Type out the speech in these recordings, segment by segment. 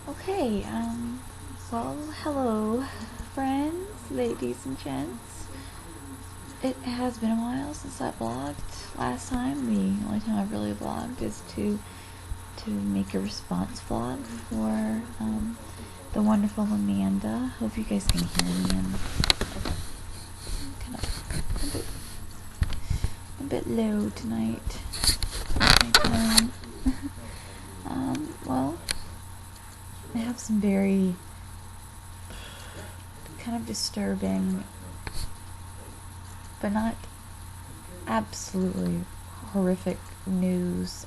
Okay, well, hello, friends, ladies and gents. It has been a while since I vlogged. Last time, the only time I've really vlogged is to make a response vlog for the wonderful Amanda. Hope you guys can hear me. I'm kind of a bit low tonight. Well, I have some very kind of disturbing, but not absolutely horrific news.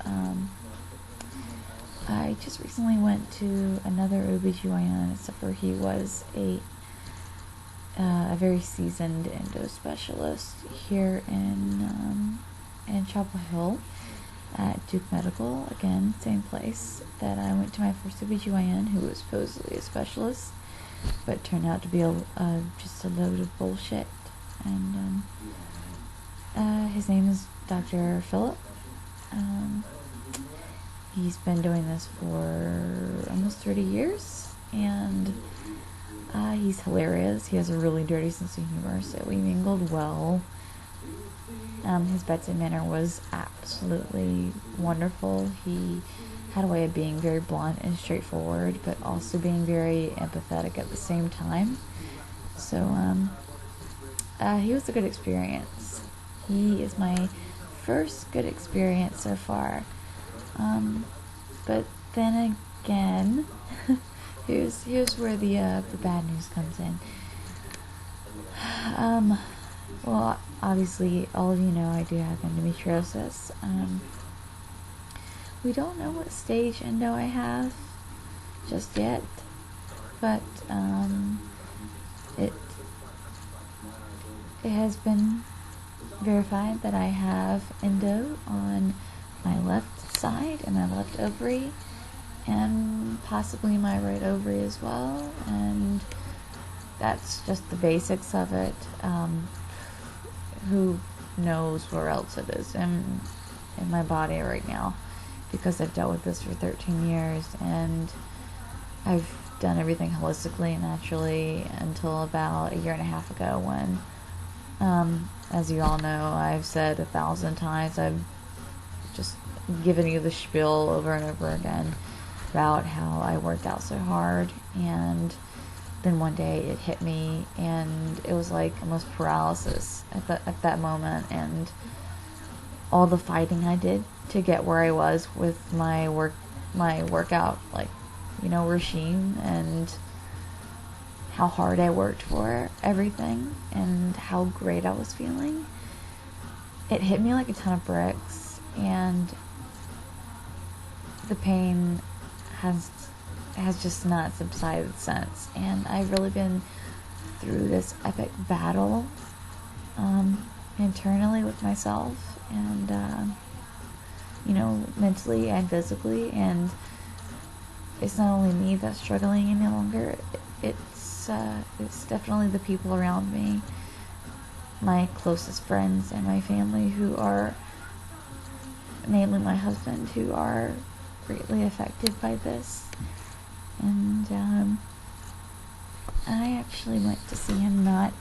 I just recently went to another OBGYN, except for he was a very seasoned endo specialist here in Chapel Hill at Duke Medical. Again, same place that I went to my first OBGYN, who was supposedly a specialist, but turned out to be just a load of bullshit. And his name is Dr. Philip. He's been doing this for almost 30 years, and he's hilarious. He has a really dirty sense of humor, so we mingled well. His bedside manner was absolutely wonderful. He had a way of being very blunt and straightforward, but also being very empathetic at the same time. So, he was a good experience. He is my first good experience so far. But then again, here's where the bad news comes in. Well, obviously, all of you know I do have endometriosis. We don't know what stage endo I have just yet, but it has been verified that I have endo on my left side and my left ovary, and possibly my right ovary as well, and that's just the basics of it. Who knows where else it is in my body right now, because I've dealt with this for 13 years, and I've done everything holistically and naturally until about a year and a half ago when, as you all know, I've said 1,000 times, I've just given you the spiel over and over again about how I worked out so hard, and then one day it hit me, and it was like almost paralysis at that moment, and all the fighting I did to get where I was with my workout, regime, and how hard I worked for everything, and how great I was feeling. It hit me like a ton of bricks, and the pain has just not subsided since, and I've really been through this epic battle internally with myself, and mentally and physically, and it's not only me that's struggling any longer. It's definitely the people around me, my closest friends and my family, who are, namely my husband, who are greatly affected by this. And I actually went to see him not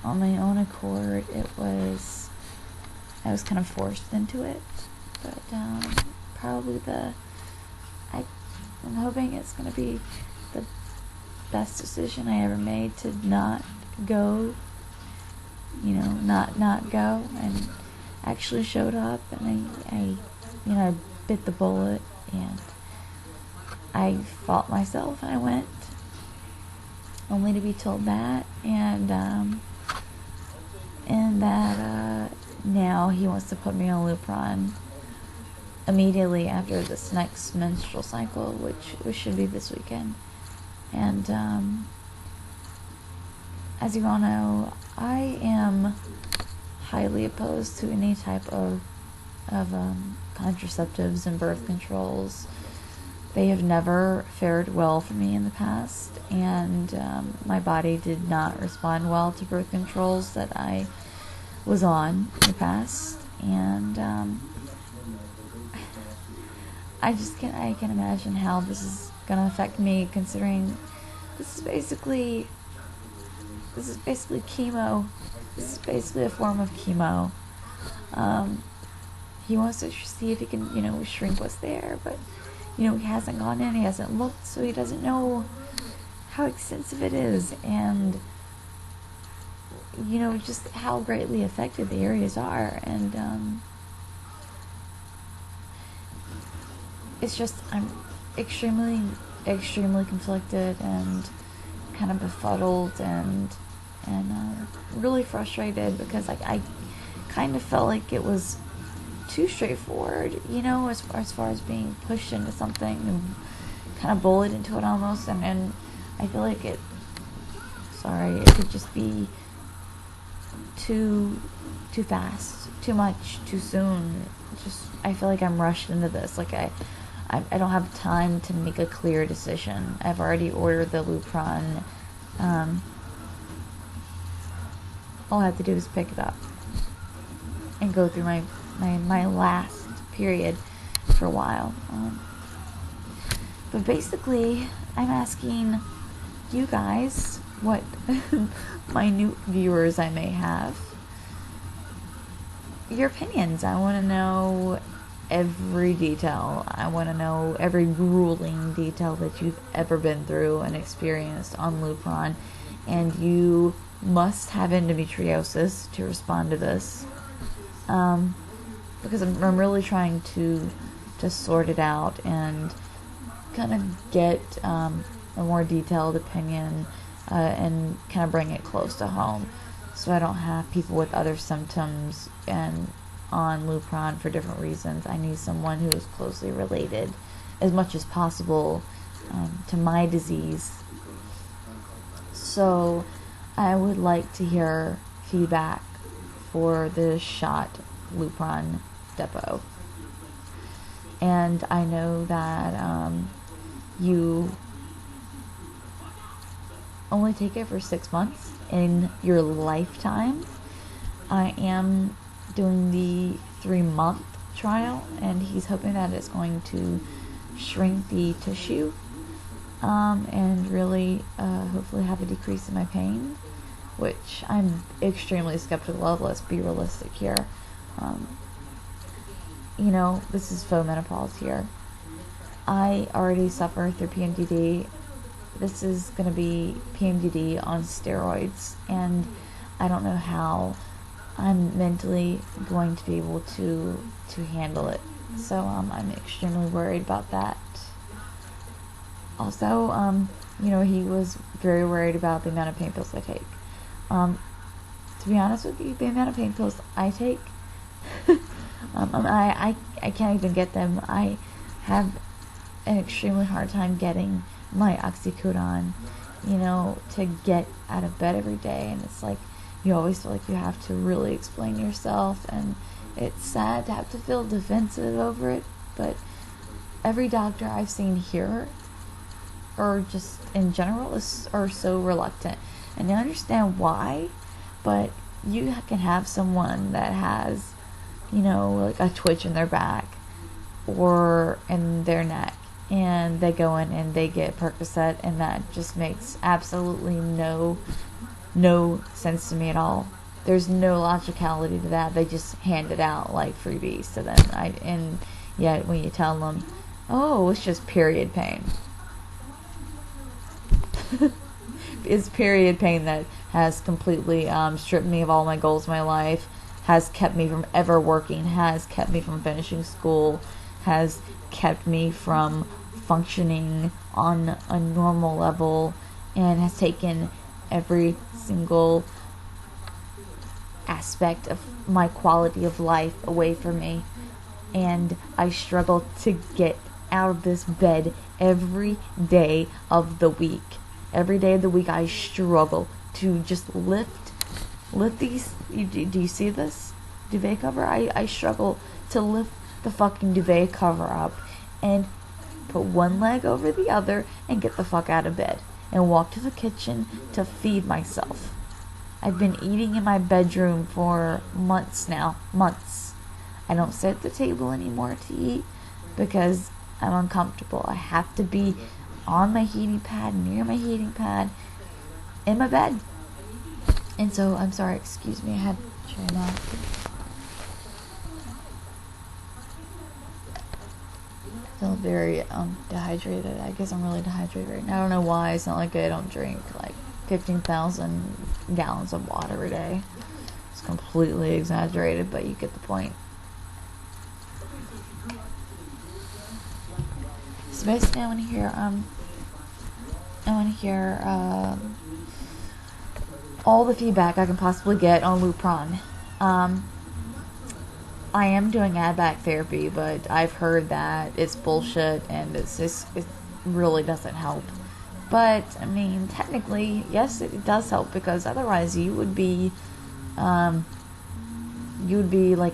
on my own accord. I was kind of forced into it, but probably I'm hoping it's going to be the best decision I ever made to not go, not go, and actually showed up, and I bit the bullet, and I fought myself, and I went, only to be told that, and that now he wants to put me on Lupron immediately after this next menstrual cycle, which should be this weekend. And as you all know, I am highly opposed to any type of contraceptives and birth controls. They have never fared well for me in the past, and my body did not respond well to birth controls that I was on in the past, and I can imagine how this is gonna affect me, considering this is basically chemo. This is basically a form of chemo. He wants to see if he can, shrink what's there, but, he hasn't gone in, he hasn't looked, so he doesn't know how extensive it is, and, just how greatly affected the areas are, and, it's just, I'm extremely, extremely conflicted, and kind of befuddled, and really frustrated, because I kind of felt like it was too straightforward, as far as being pushed into something and kind of bullied into it almost, and I feel like it could just be too fast, too much, too soon. Just, I feel like I'm rushed into this, like I don't have time to make a clear decision. I've already ordered the Lupron. All I have to do is pick it up and go through my last period for a while. But basically, I'm asking you guys, what minute viewers I may have, your opinions. I want to know every detail. I want to know every grueling detail that you've ever been through and experienced on Lupron. And you must have endometriosis to respond to this. Because I'm really trying to sort it out and kind of get a more detailed opinion and kind of bring it close to home, so I don't have people with other symptoms and on Lupron for different reasons. I need someone who is closely related as much as possible to my disease. So I would like to hear feedback for the shot Lupron depot. And I know that you only take it for 6 months in your lifetime. I am doing the 3-month trial, and he's hoping that it's going to shrink the tissue and really hopefully have a decrease in my pain, which I'm extremely skeptical of. Let's be realistic here. This is faux menopause here. I already suffer through PMDD. This is going to be PMDD on steroids, and I don't know how I'm mentally going to be able to handle it. So I'm extremely worried about that. Also, he was very worried about the amount of pain pills I take. To be honest with you, the amount of pain pills I take, I can't even get them. I have an extremely hard time getting my oxycodone, to get out of bed every day, and it's like you always feel like you have to really explain yourself, and it's sad to have to feel defensive over it, but every doctor I've seen here, or just in general, are so reluctant, and I understand why, but you can have someone that has, like a twitch in their back or in their neck, and they go in and they get Percocet, and that just makes absolutely no sense to me at all. There's no logicality to that. They just hand it out like freebies to them. And yet when you tell them, oh, it's just period pain. It's period pain that has completely stripped me of all my goals in my life, has kept me from ever working, has kept me from finishing school, has kept me from functioning on a normal level, and has taken every single aspect of my quality of life away from me. And I struggle to get out of this bed every day of the week. Every day of the week I struggle to just lift these. Do you see this duvet cover? I struggle to lift the fucking duvet cover up and put one leg over the other and get the fuck out of bed and walk to the kitchen to feed myself. I've been eating in my bedroom for months now. Months. I don't sit at the table anymore to eat because I'm uncomfortable. I have to be on my heating pad, near my heating pad, in my bed. And so, I'm sorry, excuse me, I had to try my I feel very dehydrated. I guess I'm really dehydrated right now. I don't know why. It's not like I don't drink like 15,000 gallons of water a day. It's completely exaggerated, but you get the point. So basically, I want to hear all the feedback I can possibly get on Lupron. I am doing add-back therapy, but I've heard that it's bullshit and it really doesn't help. But I mean, technically, yes, it does help, because otherwise you would be like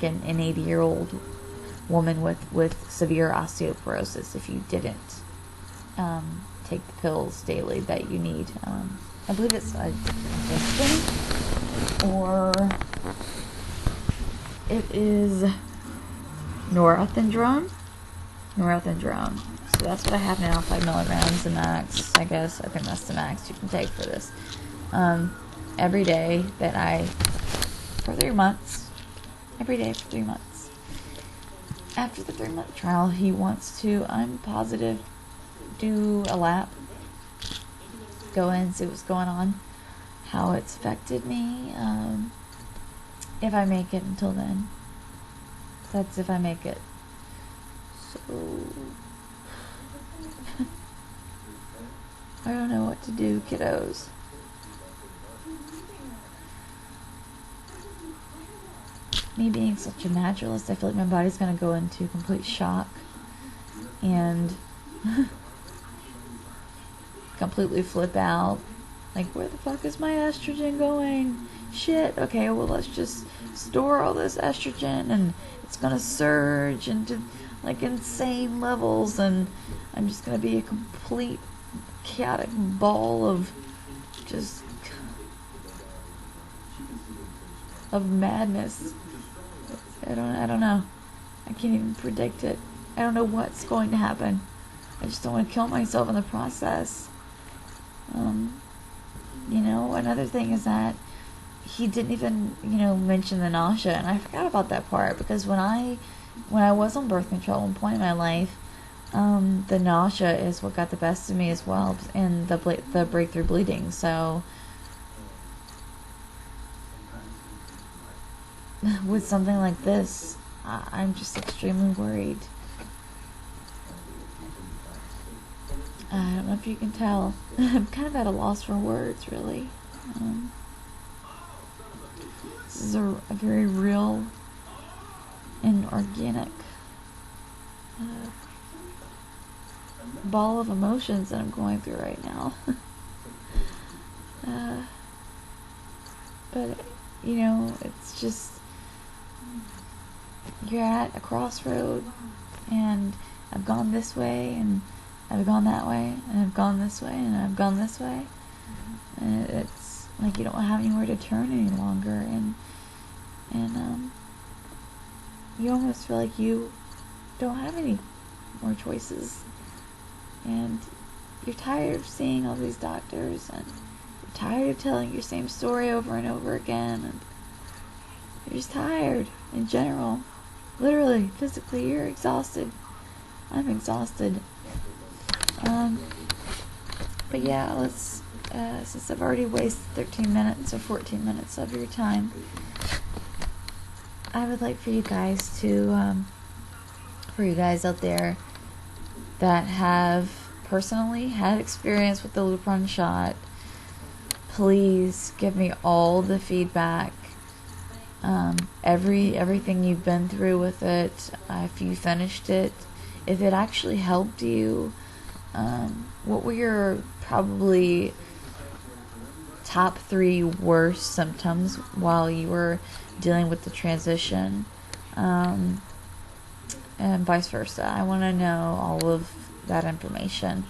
an 80-year-old woman with severe osteoporosis if you didn't take the pills daily that you need. I believe it's a or it is norethindrone. So that's what I have now, 5 milligrams, the max, I guess. I think that's the max you can take for this. Every day for 3 months. Every day for 3 months. After the 3-month trial, he wants to, I'm positive, do a lap. Go in, see what's going on, how it's affected me, if I make it until then. That's if I make it. So I don't know what to do, kiddos. Me being such a naturalist, I feel like my body's gonna go into complete shock and completely flip out. Like, where the fuck is my estrogen going? Shit, okay, well, let's just store all this estrogen, and it's gonna surge into like insane levels, and I'm just gonna be a complete chaotic ball of just madness. I don't know. I can't even predict it. I don't know what's going to happen. I just don't want to kill myself in the process. Another thing is that he didn't even, mention the nausea, and I forgot about that part, because when I was on birth control at one point in my life, the nausea is what got the best of me as well, and the breakthrough bleeding. So with something like this, I'm just extremely worried. I don't know if you can tell. I'm kind of at a loss for words, really. This is a very real and organic ball of emotions that I'm going through right now. But, it's just, you're at a crossroad, and I've gone this way, and I've gone that way, and I've gone this way, and I've gone this way. And it's like you don't have anywhere to turn any longer, and you almost feel like you don't have any more choices. And you're tired of seeing all these doctors, and you're tired of telling your same story over and over again, and you're just tired in general. Literally, physically, you're exhausted. I'm exhausted. But yeah, let's, since I've already wasted 13 minutes or 14 minutes of your time, I would like for you guys to, for you guys out there that have personally had experience with the Lupron Shot, please give me all the feedback, everything you've been through with it, if you finished it, if it actually helped you, what were your probably top 3 worst symptoms while you were dealing with the transition, and vice versa. I want to know all of that information.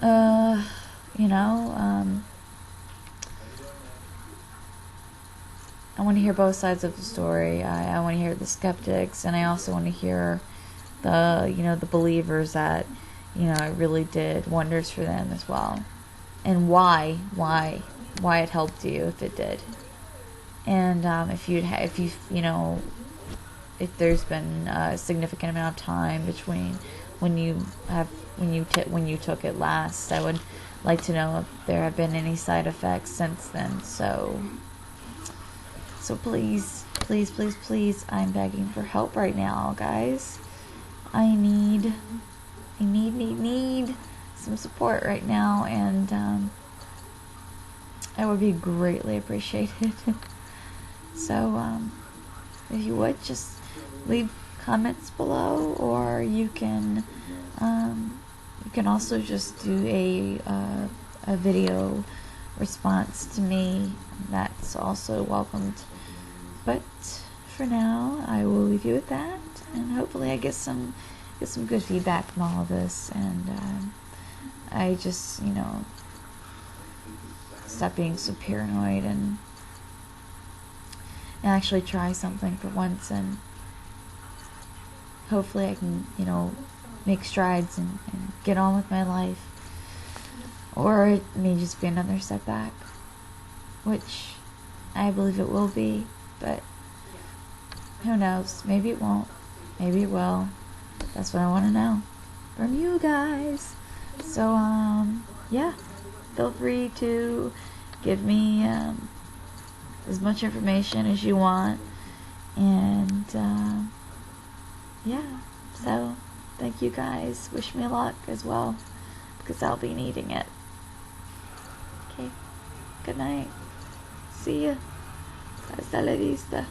I want to hear both sides of the story. I want to hear the skeptics, and I also want to hear the believers that, it really did wonders for them as well, and why it helped you if it did. And if there's been a significant amount of time between when you took it last, I would like to know if there have been any side effects since then. So please, please, please, please, I'm begging for help right now, guys. I need some support right now, and it would be greatly appreciated. So, if you would, just leave comments below, or you can also just do a video response to me. That's also welcomed. But for now, I will leave you with that, and hopefully I get some good feedback from all of this, and I just stop being so paranoid and actually try something for once, and hopefully I can make strides and get on with my life. Or it may just be another setback, which I believe it will be, but who knows? Maybe it won't. Maybe it will. That's what I want to know from you guys. So, yeah, feel free to give me as much information as you want. And, yeah, so thank you guys. Wish me luck as well, because I'll be needing it. Okay, good night. See ya. Hasta la vista.